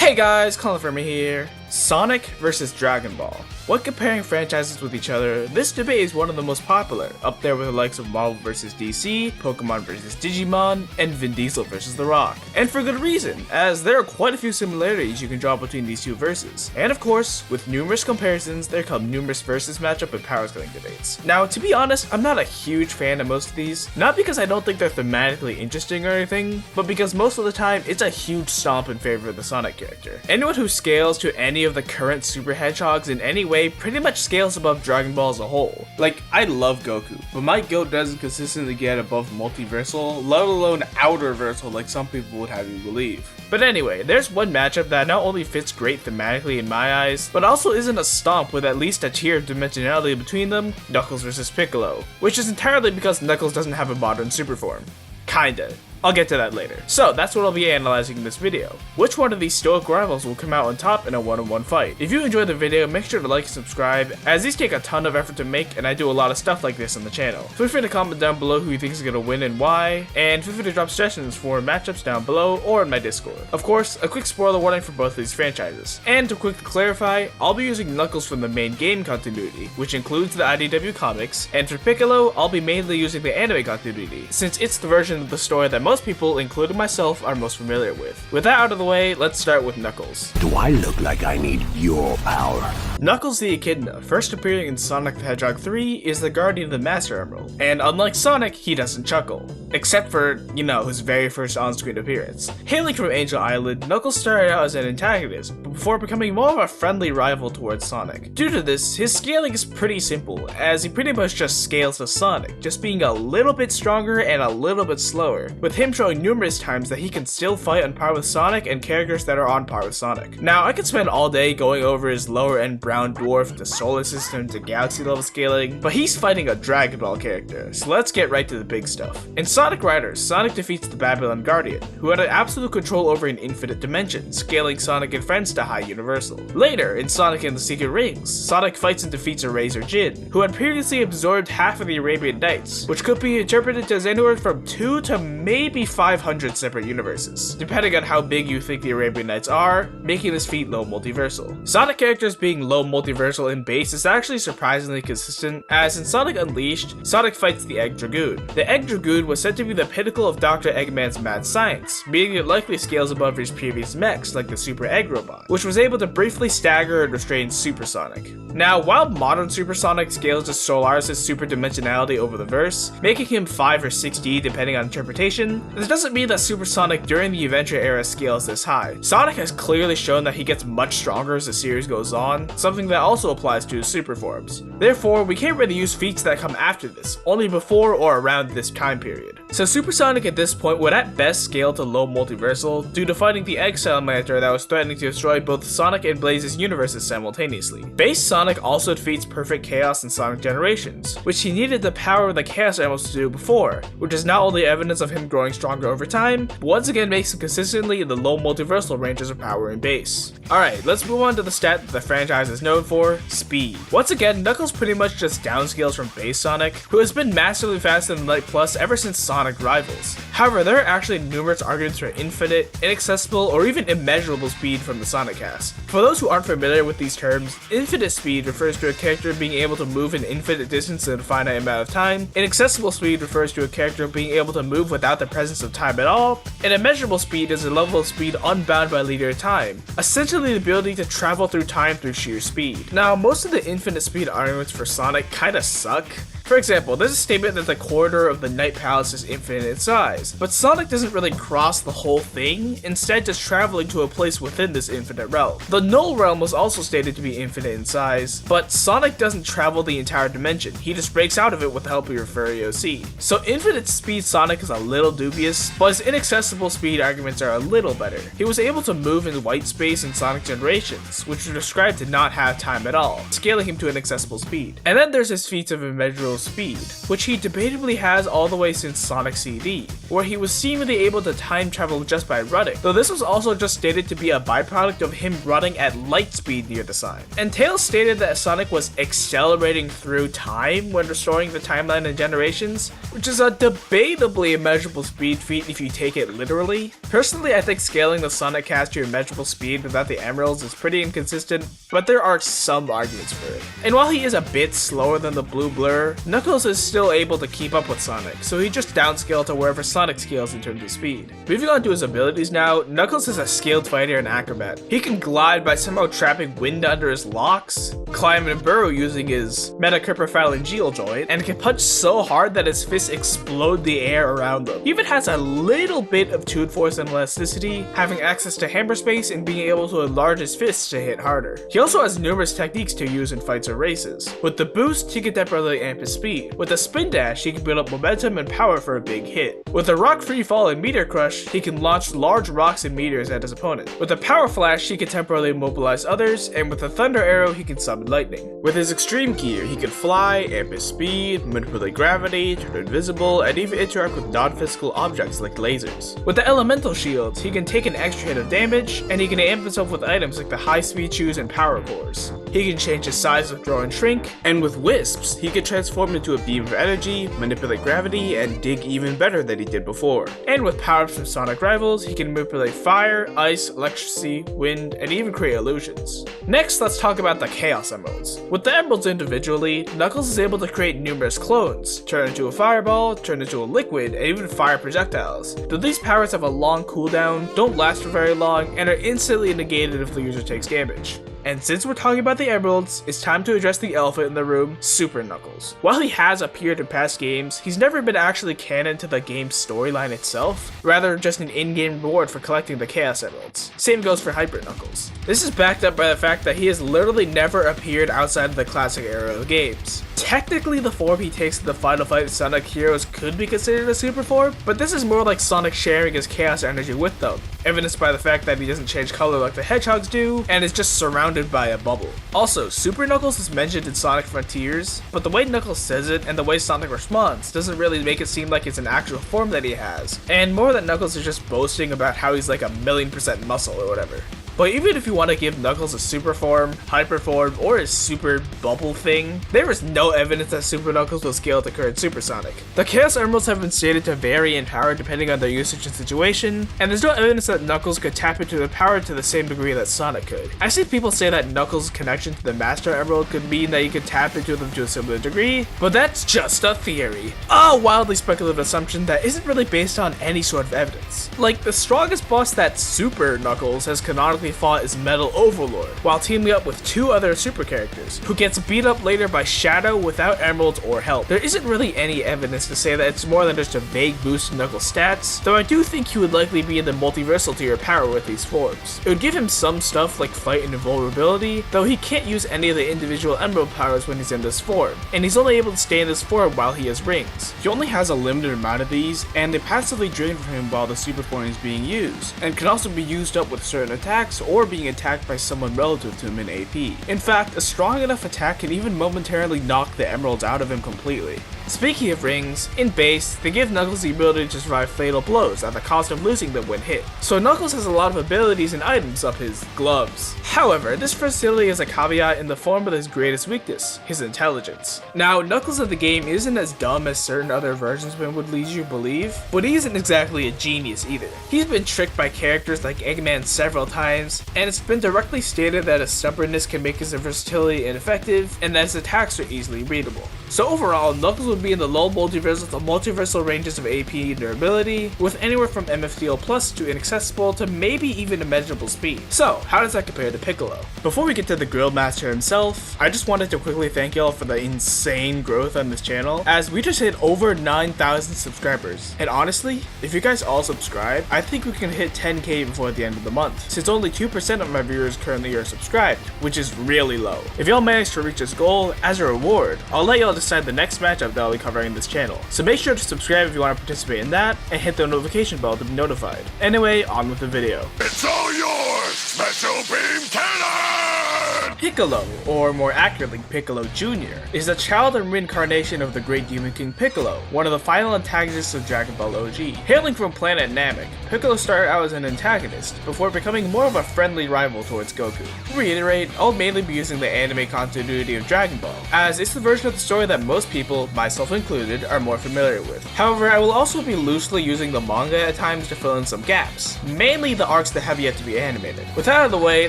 Hey guys, Colin Firma here. Sonic vs Dragon Ball. When comparing franchises with each other, this debate is one of the most popular, up there with the likes of Marvel vs DC, Pokemon vs Digimon, and Vin Diesel vs The Rock. And for good reason, as there are quite a few similarities you can draw between these two verses. And of course, with numerous comparisons, there come numerous versus matchup and Powerscaling debates. Now, to be honest, I'm not a huge fan of most of these, not because I don't think they're thematically interesting or anything, but because most of the time, it's a huge stomp in favor of the Sonic character. Anyone who scales to any of the current Super Hedgehogs in any way pretty much scales above Dragon Ball as a whole. Like, I love Goku, but my goat doesn't consistently get above multiversal, let alone outerversal like some people would have you believe. But anyway, there's one matchup that not only fits great thematically in my eyes, but also isn't a stomp with at least a tier of dimensionality between them, Knuckles vs Piccolo, which is entirely because Knuckles doesn't have a modern super form. Kinda. I'll get to that later. So that's what I'll be analyzing in this video. Which one of these stoic rivals will come out on top in a one-on-one fight? If you enjoyed the video, make sure to like and subscribe, as these take a ton of effort to make and I do a lot of stuff like this on the channel. Feel free to comment down below who you think is going to win and why, and feel free to drop suggestions for matchups down below or in my Discord. Of course, a quick spoiler warning for both of these franchises. And to quickly clarify, I'll be using Knuckles from the main game continuity, which includes the IDW comics, and for Piccolo, I'll be mainly using the anime continuity, since it's the version of the story that most people, including myself, are most familiar with. With that out of the way, let's start with Knuckles. Do I look like I need your power? Knuckles the Echidna, first appearing in Sonic the Hedgehog 3, is the guardian of the Master Emerald, and unlike Sonic, he doesn't chuckle. Except for, you know, his very first on-screen appearance. Hailing from Angel Island, Knuckles started out as an antagonist, before becoming more of a friendly rival towards Sonic. Due to this, his scaling is pretty simple, as he pretty much just scales to Sonic, just being a little bit stronger and a little bit slower, with him showing numerous times that he can still fight on par with Sonic and characters that are on par with Sonic. Now, I could spend all day going over his lower end brown dwarf, the solar system, to galaxy level scaling, but he's fighting a Dragon Ball character, so let's get right to the big stuff. In Sonic Riders, Sonic defeats the Babylon Guardian, who had an absolute control over an infinite dimension, scaling Sonic and friends to high universal. Later, in Sonic and the Secret Rings, Sonic fights and defeats Eraser Jin, who had previously absorbed half of the Arabian Nights, which could be interpreted as anywhere from 2 to maybe 500 separate universes, depending on how big you think the Arabian Nights are, making this feat low multiversal. Sonic characters being low multiversal in base is actually surprisingly consistent, as in Sonic Unleashed, Sonic fights the Egg Dragoon. The Egg Dragoon was said to be the pinnacle of Dr. Eggman's mad science, meaning it likely scales above his previous mechs like the Super Egg Robot, which was able to briefly stagger and restrain Super Sonic. Now, while modern Super Sonic scales to Solaris' super dimensionality over the verse, making him 5 or 6D depending on interpretation, this doesn't mean that Super Sonic during the Adventure era scales this high. Sonic has clearly shown that he gets much stronger as the series goes on, something that also applies to his super forms. Therefore, we can't really use feats that come after this, only before or around this time period. So Super Sonic at this point would at best scale to low multiversal due to fighting the Egg Salamander that was threatening to destroy both Sonic and Blaze's universes simultaneously. Base Sonic also defeats Perfect Chaos in Sonic Generations, which he needed the power of the Chaos Emeralds to do before, which is not only evidence of him growing stronger over time, but once again makes him consistently in the low multiversal ranges of power in base. Alright, let's move on to the stat that the franchise is known for, speed. Once again, Knuckles pretty much just downscales from base Sonic, who has been massively faster than Light Plus ever since Sonic Rivals. However, there are actually numerous arguments for infinite, inaccessible, or even immeasurable speed from the Sonic cast. For those who aren't familiar with these terms, infinite speed refers to a character being able to move an infinite distance in a finite amount of time, inaccessible speed refers to a character being able to move without the presence of time at all, and immeasurable speed is a level of speed unbound by linear time, essentially the ability to travel through time through sheer speed. Now, most of the infinite speed arguments for Sonic kinda suck. For example, there's a statement that the corridor of the Night Palace is infinite in size, but Sonic doesn't really cross the whole thing, instead just traveling to a place within this infinite realm. The Null Realm was also stated to be infinite in size, but Sonic doesn't travel the entire dimension, he just breaks out of it with the help of your furry OC. So infinite speed Sonic is a little dubious, but his inaccessible speed arguments are a little better. He was able to move in white space in Sonic Generations, which were described to not have time at all, scaling him to an accessible speed. And then there's his feats of immeasurable speed, which he debatably has all the way since Sonic CD, where he was seemingly able to time travel just by running, though this was also just stated to be a byproduct of him running at light speed near the sign. And Tails stated that Sonic was accelerating through time when restoring the timeline in Generations, which is a debatably immeasurable speed feat if you take it literally. Personally, I think scaling the Sonic cast to immeasurable speed without the emeralds is pretty inconsistent, but there are some arguments for it. And while he is a bit slower than the blue blur, Knuckles is still able to keep up with Sonic, so he just downscaled to wherever Sonic scales in terms of speed. Moving on to his abilities now, Knuckles is a skilled fighter and acrobat. He can glide by somehow trapping wind under his locks, climb and burrow using his metacryprophalangeal joint, and can punch so hard that his fists explode the air around them. He even has a little bit of toon force and elasticity, having access to hammer space and being able to enlarge his fists to hit harder. He also has numerous techniques to use in fights or races. With the boost, he can temporarily amp his speed. With the spin dash, he can build up momentum and power for a big hit. With the rock free fall and meteor crush, he can launch large rocks and meteors at his opponent. With the power flash, he can temporarily immobilize others, and with the thunder arrow, he can summon lightning. With his extreme gear, he can fly, amp his speed, manipulate gravity, turn invisible, and even interact with non-physical objects like lasers. With the elemental shields, he can take an extra hit of damage, and he can amp himself with items like the high speed shoes and power cores. He can change his size, withdraw, and shrink, and with wisps, he can transform into a beam of energy, manipulate gravity, and dig even better than he did before. And with power-ups from Sonic rivals, he can manipulate fire, ice, electricity, wind, and even create illusions. Next, let's talk about the Chaos Emeralds. With the emeralds individually, Knuckles is able to create numerous clones, turn into a fireball, turn into a liquid, and even fire projectiles. Though these powers have a long cooldown, don't last for very long, and are instantly negated if the user takes damage. And since we're talking about the emeralds, it's time to address the elephant in the room, Super Knuckles. While he has appeared in past games, he's never been actually canon to the game's storyline itself, rather just an in-game reward for collecting the Chaos Emeralds. Same goes for Hyper Knuckles. This is backed up by the fact that he has literally never appeared outside of the classic era of games. Technically, the form he takes in the final fight of Sonic Heroes could be considered a super form, but this is more like Sonic sharing his chaos energy with them, evidenced by the fact that he doesn't change color like the Hedgehogs do, and is just surrounded by a bubble. Also, Super Knuckles is mentioned in Sonic Frontiers, but the way Knuckles says it and the way Sonic responds doesn't really make it seem like it's an actual form that he has, and more that Knuckles is just boasting about how he's like 1,000,000% muscle or whatever. But even if you want to give Knuckles a super form, hyper form, or a super bubble thing, there is no evidence that Super Knuckles will scale to current Super Sonic. The Chaos Emeralds have been stated to vary in power depending on their usage and situation, and there's no evidence that Knuckles could tap into the power to the same degree that Sonic could. I've seen people say that Knuckles' connection to the Master Emerald could mean that he could tap into them to a similar degree, but that's just a theory. A wildly speculative assumption that isn't really based on any sort of evidence. Like, the strongest boss that Super Knuckles has canonically fought is Metal Overlord, while teaming up with two other super characters, who gets beat up later by Shadow without emeralds or help. There isn't really any evidence to say that it's more than just a vague boost in Knuckles' stats, though I do think he would likely be in the multiversal tier power with these forms. It would give him some stuff like fight and invulnerability, though he can't use any of the individual emerald powers when he's in this form, and he's only able to stay in this form while he has rings. He only has a limited amount of these, and they passively drain from him while the super form is being used, and can also be used up with certain attacks or being attacked by someone relative to him in AP. In fact, a strong enough attack can even momentarily knock the emeralds out of him completely. Speaking of rings, in base, they give Knuckles the ability to survive fatal blows at the cost of losing them when hit. So Knuckles has a lot of abilities and items up his gloves. However, this versatility has a caveat in the form of his greatest weakness, his intelligence. Now, Knuckles in the game isn't as dumb as certain other versions would lead you to believe, but he isn't exactly a genius either. He's been tricked by characters like Eggman several times, and it's been directly stated that his stubbornness can make his versatility ineffective, and that his attacks are easily readable. So overall, Knuckles would be in the low multiversal ranges of AP and durability, with anywhere from MFDL plus to inaccessible to maybe even immeasurable speed. So, how does that compare to Piccolo? Before we get to the Grill Master himself, I just wanted to quickly thank y'all for the insane growth on this channel, as we just hit over 9,000 subscribers. And honestly, if you guys all subscribe, I think we can hit 10k before the end of the month, since only 2% of my viewers currently are subscribed, which is really low. If y'all manage to reach this goal, as a reward, I'll let y'all decide the next matchup that I'll be covering in this channel. So make sure to subscribe if you want to participate in that, and hit the notification bell to be notified. Anyway, on with the video. It's all yours, Special Beam Cannon! Piccolo, or more accurately Piccolo Jr., is the child and reincarnation of the great Demon King Piccolo, one of the final antagonists of Dragon Ball OG. Hailing from planet Namek, Piccolo started out as an antagonist, before becoming more of a friendly rival towards Goku. To reiterate, I'll mainly be using the anime continuity of Dragon Ball, as it's the version of the story that most people, myself included, are more familiar with. However, I will also be loosely using the manga at times to fill in some gaps, mainly the arcs that have yet to be animated. With that out of the way,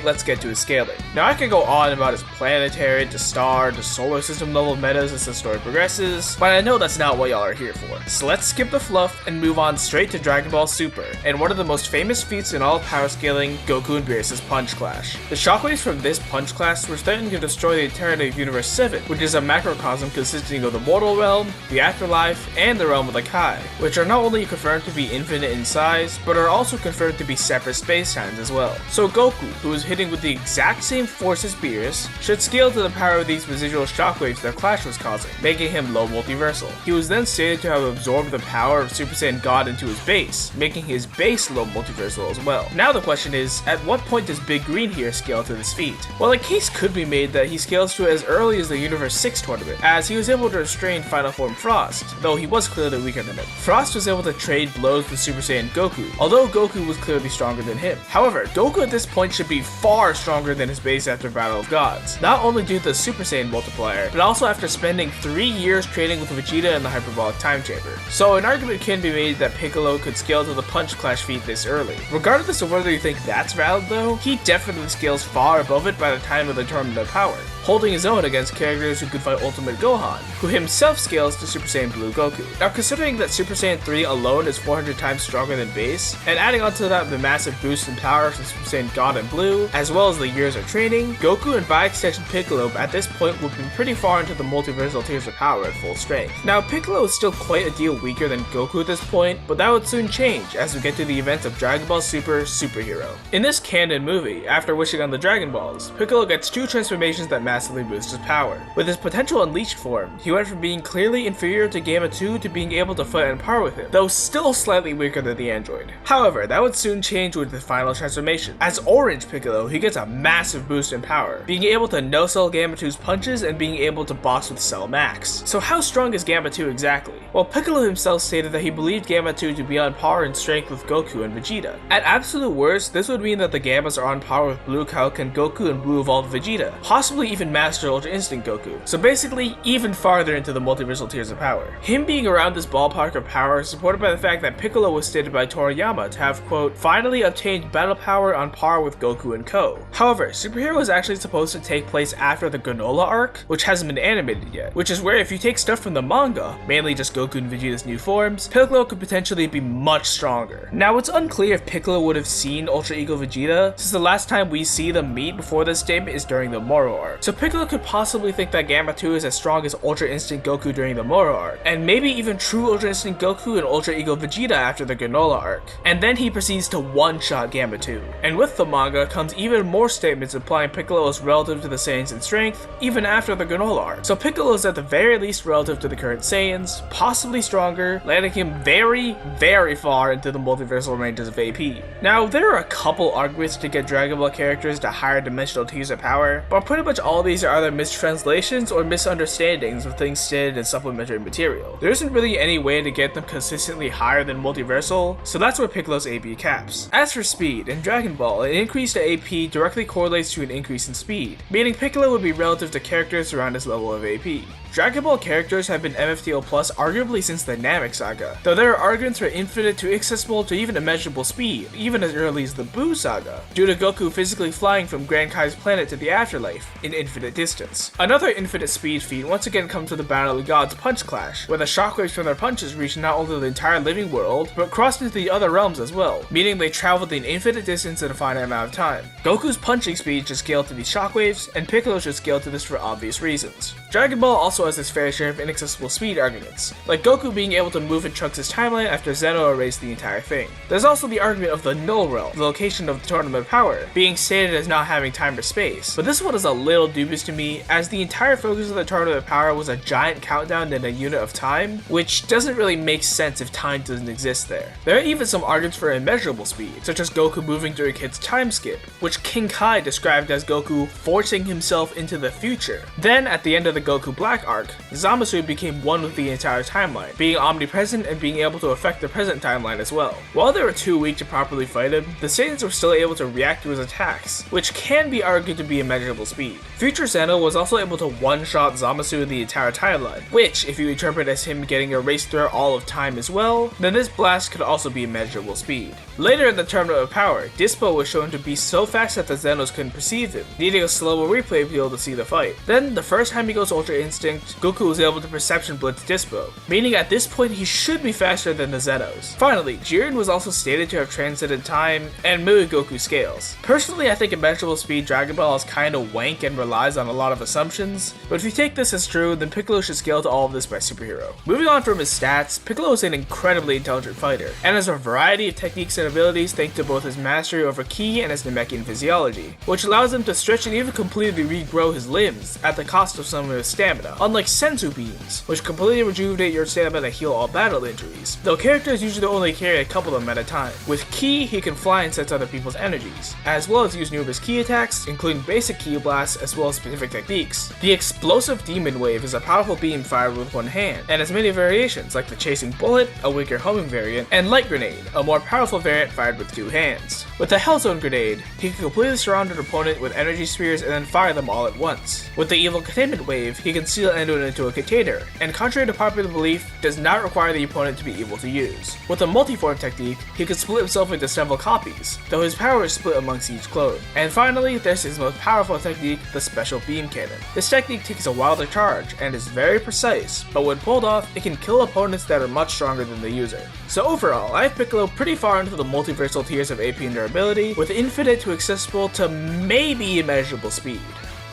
let's get to his scaling. Now I could go on about his planetary, to star, to solar system level metas as the story progresses, but I know that's not what y'all are here for. So let's skip the fluff and move on straight to Dragon Ball Super, and one of the most famous feats in all of power scaling, Goku and Beerus' Punch Clash. The shockwaves from this Punch Clash were threatening to destroy the entirety of Universe 7, which is a macrocosm consisting of the mortal realm, the afterlife, and the realm of the Kai, which are not only confirmed to be infinite in size, but are also confirmed to be separate spacetimes as well. So Goku, who is hitting with the exact same force as Beerus, should scale to the power of these residual shockwaves their clash was causing, making him low multiversal. He was then stated to have absorbed the power of Super Saiyan God into his base, making his base low multiversal as well. Now the question is, at what point does Big Green here scale to this feat? Well, a case could be made that he scales to it as early as the Universe 6 tournament, as he was able to restrain Final Form Frost, though he was clearly weaker than him. Frost was able to trade blows with Super Saiyan Goku, although Goku was clearly stronger than him. However, Goku at this point should be far stronger than his base after Battle of Gods, not only due to the Super Saiyan multiplier, but also after spending 3 years training with Vegeta in the Hyperbolic Time Chamber. So an argument can be made that Piccolo could scale to the Punch Clash feat this early. Regardless of whether you think that's valid though, he definitely scales far above it by the time of the Tournament of Power, holding his own against characters who could fight Ultimate Gohan, who himself scales to Super Saiyan Blue Goku. Now considering that Super Saiyan 3 alone is 400 times stronger than base, and adding onto that the massive boost in power from Super Saiyan God and Blue, as well as the years of training, Goku and by extension Piccolo at this point would be pretty far into the multiversal tiers of power at full strength. Now Piccolo is still quite a deal weaker than Goku at this point, but that would soon change as we get to the events of Dragon Ball Super Superhero. In this canon movie, after wishing on the Dragon Balls, Piccolo gets 2 transformations that massively boost his power. With his potential unleashed form, he went from being clearly inferior to Gamma 2 to being able to fight on par with him, though still slightly weaker than the android. However, that would soon change with the final transformation. As Orange Piccolo, he gets a massive boost in power, being able to no-sell Gamma 2's punches and being able to box with Cell Max. So how strong is Gamma 2 exactly? Well, Piccolo himself stated that he believed Gamma 2 to be on par in strength with Goku and Vegeta. At absolute worst, this would mean that the Gammas are on par with Blue Kaioken Goku and Blue Evolved Vegeta, possibly even Master Ultra Instinct Goku, so basically even farther into the multiversal tiers of power. Him being around this ballpark of power is supported by the fact that Piccolo was stated by Toriyama to have, quote, finally obtained battle power on par with Goku and co. However, Superhero is actually supposed to take place after the Granola arc, which hasn't been animated yet, which is where if you take stuff from the manga, mainly just Goku and Vegeta's new forms, Piccolo could potentially be much stronger. Now it's unclear if Piccolo would have seen Ultra Ego Vegeta, since the last time we see them meet before this statement is during the Moro arc. So Piccolo could possibly think that Gamma 2 is as strong as Ultra Instinct Goku during the Moro arc, and maybe even true Ultra Instinct Goku and Ultra Ego Vegeta after the Granola arc. And then he proceeds to one-shot Gamma 2. And with the manga comes even more statements implying Piccolo is relative to the Saiyans in strength, even after the Granola arc. So Piccolo is at the very least relative to the current Saiyans, possibly stronger, landing him very, very far into the multiversal ranges of AP. Now, there are a couple arguments to get Dragon Ball characters to higher dimensional tiers of power, but pretty much all these are either mistranslations or misunderstandings of things stated in supplementary material. There isn't really any way to get them consistently higher than multiversal, so that's where Piccolo's AP caps. As for speed, in Dragon Ball, an increase to AP directly correlates to an increase in speed, meaning Piccolo would be relative to characters around his level of AP. Dragon Ball characters have been MFTO Plus arguably since the Namek saga, though there are arguments for infinite to accessible to even immeasurable speed, even as early as the Buu saga, due to Goku physically flying from Grand Kai's planet to the afterlife, in infinite distance. Another infinite speed feat once again comes to the Battle of the Gods Punch Clash, where the shockwaves from their punches reach not only the entire living world, but crossed into the other realms as well, meaning they traveled an infinite distance in a finite amount of time. Goku's punching speed should scale to these shockwaves, and Piccolo should scale to this for obvious reasons. Dragon Ball also also has his fair share of inaccessible speed arguments, like Goku being able to move in Trunks' timeline after Zeno erased the entire thing. There's also the argument of the Null Realm, the location of the Tournament of Power, being stated as not having time or space, but this one is a little dubious to me, as the entire focus of the Tournament of Power was a giant countdown and a unit of time, which doesn't really make sense if time doesn't exist there. There are even some arguments for immeasurable speed, such as Goku moving during Kid's time skip, which King Kai described as Goku forcing himself into the future. Then, at the end of the Goku Black arc, Zamasu became one with the entire timeline, being omnipresent and being able to affect the present timeline as well. While they were too weak to properly fight him, the Saiyans were still able to react to his attacks, which can be argued to be immeasurable speed. Future Zeno was also able to one-shot Zamasu in the entire timeline, which, if you interpret as him getting erased throughout all of time as well, then this blast could also be immeasurable speed. Later in the Tournament of Power, Dispo was shown to be so fast that the Zenos couldn't perceive him, needing a slower replay to be able to see the fight. Then, the first time he goes Ultra Instinct, Goku was able to Perception Blitz Dispo, meaning at this point he should be faster than the Zenos. Finally, Jiren was also stated to have transcended time and moved Goku scales. Personally, I think immeasurable speed Dragon Ball is kinda wank and relies on a lot of assumptions, but if you take this as true, then Piccolo should scale to all of this by superhero. Moving on from his stats, Piccolo is an incredibly intelligent fighter, and has a variety of techniques and abilities thanks to both his mastery over Ki and his Namekian physiology, which allows him to stretch and even completely regrow his limbs at the cost of some of his stamina, unlike Senzu beams, which completely rejuvenate your stamina and heal all battle injuries, though characters usually only carry a couple of them at a time. With Ki, he can fly and sense other people's energies, as well as use new of his Ki attacks, including basic Ki blasts as well as specific techniques. The Explosive Demon Wave is a powerful beam fired with one hand, and has many variations like the Chasing Bullet, a weaker homing variant, and Light Grenade, a more powerful variant fired with two hands. With the Hellzone Grenade, he can completely surround an opponent with energy spheres and then fire them all at once. With the Evil Containment Wave, he can seal anyone into a container, and contrary to popular belief, does not require the opponent to be evil to use. With the Multiform technique, he can split himself into several copies, though his power is split amongst each clone. And finally, there's his most powerful technique, the Special Beam Cannon. This technique takes a while to charge, and is very precise, but when pulled off, it can kill opponents that are much stronger than the user. So overall, I have Piccolo pretty far into the multiversal tiers of AP and durability, with infinite to accessible to maybe immeasurable speed.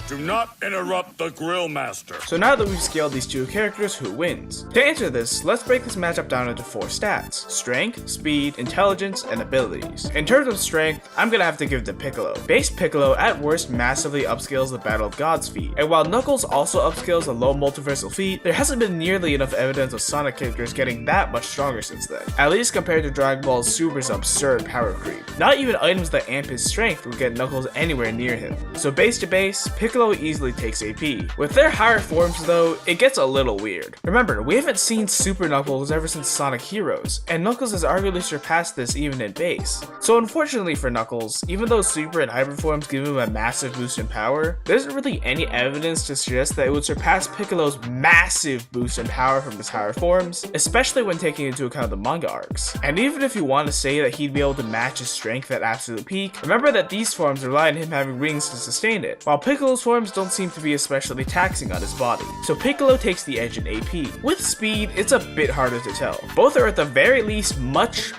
Do not interrupt the Grill Master. So now that we've scaled these two characters, who wins? To answer this, let's break this matchup down into 4 stats: strength, speed, intelligence, and abilities. In terms of strength, I'm gonna have to give it to Piccolo. Base Piccolo at worst massively upscales the Battle of Gods feat, and while Knuckles also upscales the low multiversal feat, there hasn't been nearly enough evidence of Sonic characters getting that much stronger since then, at least compared to Dragon Ball Super's absurd power creep. Not even items that amp his strength would get Knuckles anywhere near him. So base to base, Piccolo easily takes AP. With their higher forms though, it gets a little weird. Remember, we haven't seen Super Knuckles ever since Sonic Heroes, and Knuckles has arguably surpassed this even in base. So unfortunately for Knuckles, even though Super and Hybrid forms give him a massive boost in power, there isn't really any evidence to suggest that it would surpass Piccolo's massive boost in power from his higher forms, especially when taking into account the manga arcs. And even if you want to say that he'd be able to match his strength at absolute peak, remember that these forms rely on him having rings to sustain it, while Piccolo's forms don't seem to be especially taxing on his body. So Piccolo takes the edge in AP. With speed, it's a bit harder to tell. Both are at the very least much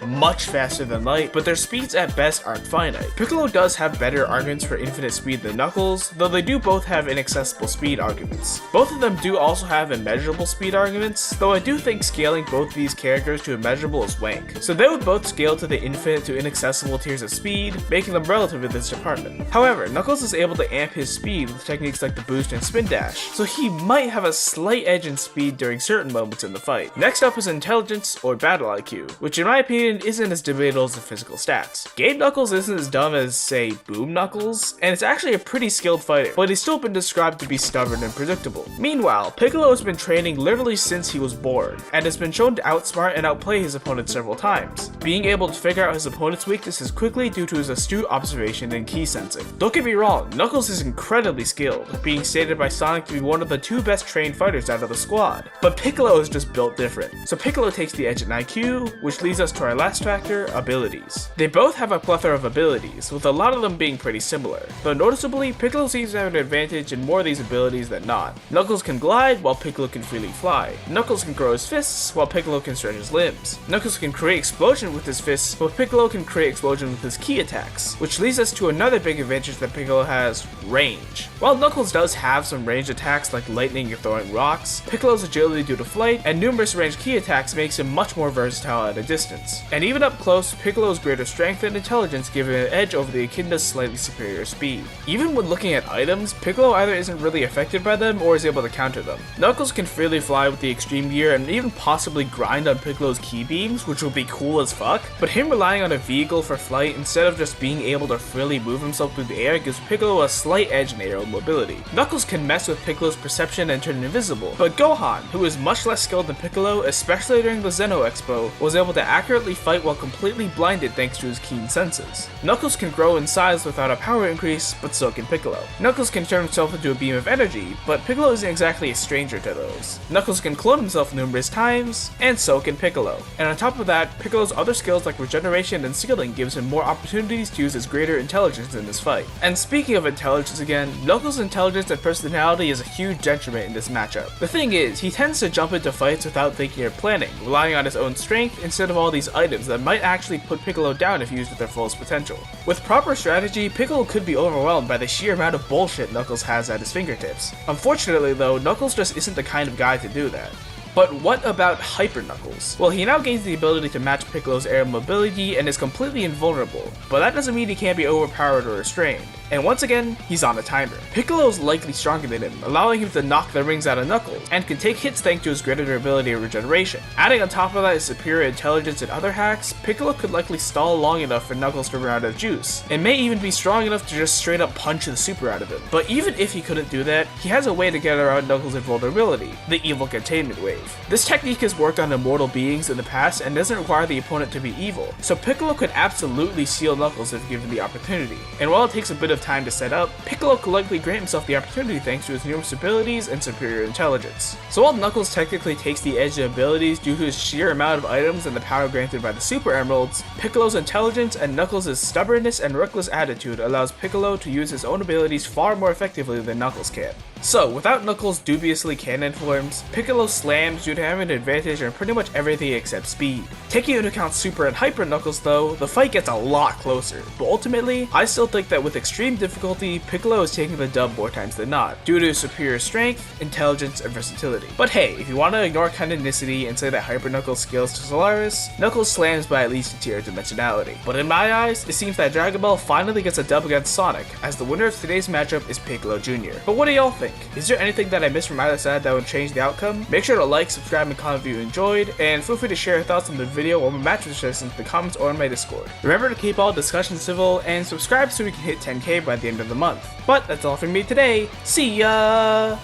faster than Light, but their speeds at best aren't finite. Piccolo does have better arguments for infinite speed than Knuckles, though they do both have inaccessible speed arguments. Both of them do also have immeasurable speed arguments, though I do think scaling both these characters to immeasurable is wank. So they would both scale to the infinite to inaccessible tiers of speed, making them relative in this department. However, Knuckles is able to amp his speed with techniques like the boost and spin dash, so he might have a slight edge in speed during certain moments in the fight. Next up is intelligence or battle IQ, which in my opinion isn't as debatable as the physical stats. Game Knuckles isn't as dumb as, say, Boom Knuckles, and it's actually a pretty skilled fighter, but he's still been described to be stubborn and predictable. Meanwhile, Piccolo has been training literally since he was born, and has been shown to outsmart and outplay his opponents several times, being able to figure out his opponent's weaknesses quickly due to his astute observation and key sensing. Don't get me wrong, Knuckles is incredibly skilled, being stated by Sonic to be one of the 2 best trained fighters out of the squad, but Piccolo is just built different. So Piccolo takes the edge in IQ, which leads us to our last factor, abilities. They both have a plethora of abilities, with a lot of them being pretty similar, though noticeably, Piccolo seems to have an advantage in more of these abilities than not. Knuckles can glide, while Piccolo can freely fly. Knuckles can grow his fists, while Piccolo can stretch his limbs. Knuckles can create explosion with his fists, but Piccolo can create explosion with his key attacks, which leads us to another big advantage that Piccolo has, range. While Knuckles does have some ranged attacks like lightning and throwing rocks, Piccolo's agility due to flight and numerous ranged key attacks makes him much more versatile at a distance. And even up close, Piccolo's greater strength and intelligence give him an edge over the Echidna's slightly superior speed. Even when looking at items, Piccolo either isn't really affected by them or is able to counter them. Knuckles can freely fly with the extreme gear and even possibly grind on Piccolo's key beams, which would be cool as fuck, but him relying on a vehicle for flight instead of just being able to freely move himself through the air gives Piccolo a slight edge in aerial mobility. Knuckles can mess with Piccolo's perception and turn invisible, but Gohan, who is much less skilled than Piccolo, especially during the Zeno Expo, was able to accurately fight while completely blinded thanks to his keen senses. Knuckles can grow in size without a power increase, but so can Piccolo. Knuckles can turn himself into a beam of energy, but Piccolo isn't exactly a stranger to those. Knuckles can clone himself numerous times, and so can Piccolo. And on top of that, Piccolo's other skills like regeneration and sealing gives him more opportunities to use his greater intelligence in this fight. And speaking of intelligence again, Knuckles' intelligence and personality is a huge detriment in this matchup. The thing is, he tends to jump into fights without thinking or planning, relying on his own strength instead of all these items that might actually put Piccolo down if used at their fullest potential. With proper strategy, Piccolo could be overwhelmed by the sheer amount of bullshit Knuckles has at his fingertips. Unfortunately though, Knuckles just isn't the kind of guy to do that. But what about Hyper Knuckles? Well, he now gains the ability to match Piccolo's air mobility and is completely invulnerable, but that doesn't mean he can't be overpowered or restrained. And once again, he's on a timer. Piccolo is likely stronger than him, allowing him to knock the rings out of Knuckles, and can take hits thanks to his greater durability and regeneration. Adding on top of that his superior intelligence and other hacks, Piccolo could likely stall long enough for Knuckles to run out of juice, and may even be strong enough to just straight up punch the super out of him. But even if he couldn't do that, he has a way to get around Knuckles' invulnerability, the evil containment wave. This technique has worked on immortal beings in the past and doesn't require the opponent to be evil, so Piccolo could absolutely seal Knuckles if given the opportunity. And while it takes a bit of time to set up, Piccolo could likely grant himself the opportunity thanks to his numerous abilities and superior intelligence. So while Knuckles technically takes the edge of abilities due to his sheer amount of items and the power granted by the Super Emeralds, Piccolo's intelligence and Knuckles' stubbornness and reckless attitude allows Piccolo to use his own abilities far more effectively than Knuckles can. So, without Knuckles' dubiously canon forms, Piccolo slams due to having an advantage on pretty much everything except speed. Taking into account Super and Hyper Knuckles though, the fight gets a lot closer, but ultimately, I still think that with extreme difficulty, Piccolo is taking the dub more times than not, due to his superior strength, intelligence, and versatility. But hey, if you want to ignore canonicity and say that Hyper Knuckles scales to Solaris, Knuckles slams by at least a tier of dimensionality. But in my eyes, it seems that Dragon Ball finally gets a dub against Sonic, as the winner of today's matchup is Piccolo Jr. But what do y'all think? Is there anything that I missed from either side that would change the outcome? Make sure to like, subscribe, and comment if you enjoyed, and feel free to share your thoughts on the video or my match suggestions in the comments or in my Discord. Remember to keep all discussions civil, and subscribe so we can hit 10k by the end of the month. But that's all from me today. See ya!